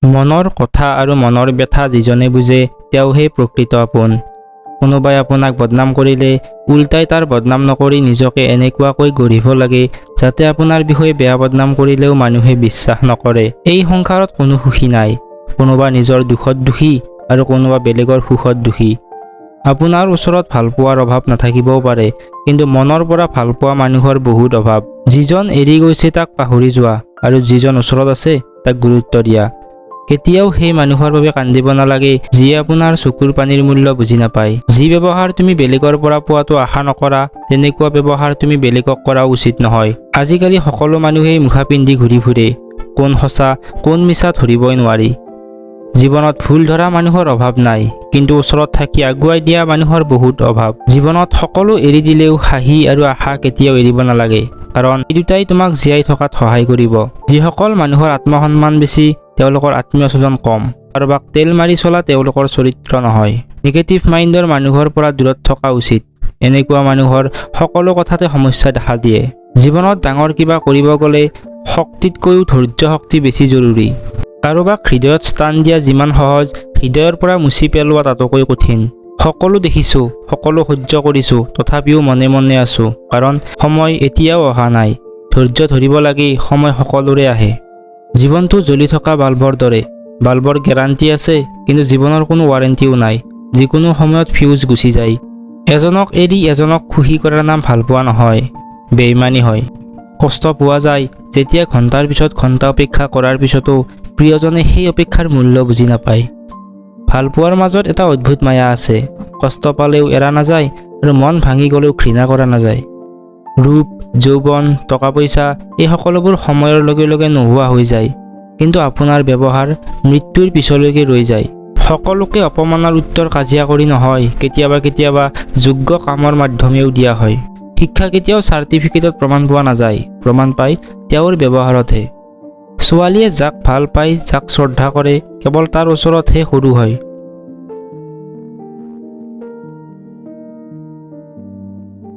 মনৰ কথা আৰু মনৰ ব্যথা যিজনে বুজে তেওঁহে প্ৰকৃত আপোন। কোনোবাই আপোনাক বদনাম কৰিলে উল্টাই তাৰ বদনাম নকৰি নিজকে এনেকুৱাকৈ গঢ়িব লাগে যাতে আপোনাৰ বিষয়ে বেয়া বদনাম কৰিলেও মানুহে বিশ্বাস নকৰে। এই সংসাৰত কোনো সুখী নাই। কোনোবা নিজৰ দুখত দুখী আৰু কোনোবা বেলেগৰ সুখত দুখী। আপোনাৰ ওচৰত ভালপোৱাৰ অভাৱ নাথাকিবও পাৰে, কিন্তু মনৰ পৰা ভালপোৱা মানুহৰ বহুত অভাৱ। যিজন এৰি গৈছে তাক পাহৰি যোৱা আৰু যিজন ওচৰত আছে তাক গুৰুত্ব দিয়া। কেতিয়াও সেই মানুহৰ বাবে কান্দিব নালাগে যিয়ে আপোনাৰ চকুৰ পানীৰ মূল্য বুজি নাপায়। যি ব্যৱহাৰ তুমি বেলেগৰ পৰা পোৱাটো আশা নকৰা, তেনেকুৱা ব্যৱহাৰ তুমি বেলেগক কৰা উচিত নহয়। আজিকালি সকলো মানুহেই মুখা পিন্ধি ঘূৰি ফুৰে। কোন সঁচা কোন মিছা ধৰিবই নোৱাৰি। জীৱনত ভুল ধৰা মানুহৰ অভাৱ নাই, কিন্তু ওচৰত থাকি আগুৱাই দিয়া মানুহৰ বহুত অভাৱ। জীৱনত সকলো এৰি দিলেও হাঁহি আৰু আশা কেতিয়াও এৰিব নালাগে, কাৰণ এই দুটাই তোমাক জীয়াই থকাত সহায় কৰিব। যিসকল মানুহৰ আত্মসন্মান বেছি তেওঁলোকৰ আত্মীয় স্বজন কম। কাৰোবাক তেল মাৰি চলা তেওঁলোকৰ চৰিত্ৰ নহয়। নিগেটিভ মাইণ্ডৰ মানুহৰ পৰা দূৰত থকা উচিত। এনেকুৱা মানুহৰ সকলো কথাতে সমস্যা দেখা দিয়ে। জীৱনত ডাঙৰ কিবা কৰিব গ'লে শক্তিতকৈও ধৈৰ্য শক্তি বেছি জৰুৰী। কাৰোবাক হৃদয়ত স্থান দিয়া যিমান সহজ, হৃদয়ৰ পৰা মুচি পেলোৱা তাতকৈ কঠিন। সকলো দেখিছোঁ, সকলো সহ্য কৰিছোঁ, তথাপিও মনে মনে আছোঁ, কাৰণ সময় এতিয়াও অহা নাই। ধৈৰ্য ধৰিব লাগে, সময় সকলোৰে আহে। জীৱনটো জ্বলি থকা বাল্বৰ দৰে। বাল্বৰ গেৰাণ্টি আছে, কিন্তু জীৱনৰ কোনো ৱাৰেণ্টিও নাই। যিকোনো সময়ত ফিউজ গুচি যায়। এজনক এৰি এজনক সুখী কৰাৰ নাম ভালপোৱা নহয়, বেইমানি হয়। কষ্ট পোৱা যায় যেতিয়া ঘণ্টাৰ পিছত ঘণ্টা অপেক্ষা কৰাৰ পিছতো প্ৰিয়জনে সেই অপেক্ষাৰ মূল্য বুজি নাপায়। ভালপোৱাৰ মাজত এটা অদ্ভুত মায়া আছে। কষ্ট পালেও এৰা নাযায় আৰু মন ভাঙি গ'লেও ঘৃণা কৰা নাযায়। ৰূপ, যৌৱন, টকা পইচা এই সকলোবোৰ সময়ৰ লগে লগে নোহোৱা হৈ যায়, কিন্তু আপোনাৰ ব্যৱহাৰ মৃত্যুৰ পিছলৈকে ৰৈ যায়। সকলোকে অপমানৰ উত্তৰ কাজিয়া কৰি নহয়, কেতিয়াবা যোগ্য কামৰ মাধ্যমেও দিয়া হয়। শিক্ষা কেতিয়াও চাৰ্টিফিকেটত প্ৰমাণ পোৱা নাযায়, প্ৰমাণ পায় তেওঁৰ ব্যৱহাৰতহে। ছোৱালীয়ে যাক ভাল পায়, যাক শ্ৰদ্ধা কৰে, কেৱল তাৰ ওচৰতহে সৰু হয়।